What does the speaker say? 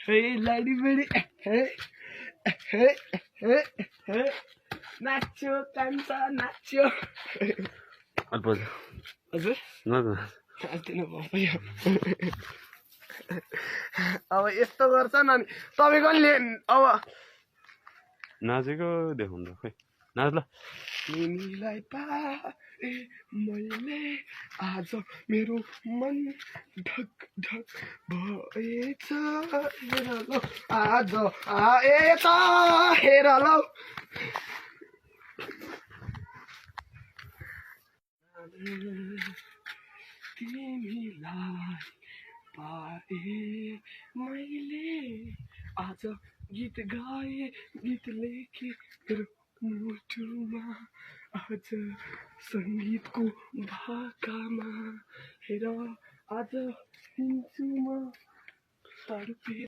हे लाडी बडी हे हे हे हे नाच्यो कान्छा नाच्यो हजुर अब यस्तो गर्छन् अनि तपाईँको अब नाचेको देखाउनु त खै नाच ल तिमीलाई पाए मैले आज मेरो मन ढक ढक भएछ हेर लौ आज आएछ हेर लौ तिमीलाई पाए मैले आज गीत गाए गीत लेखे मेरो मुटुमा आज सङ्गीतको भाकामा हेर आज हिँड्छु म तडपे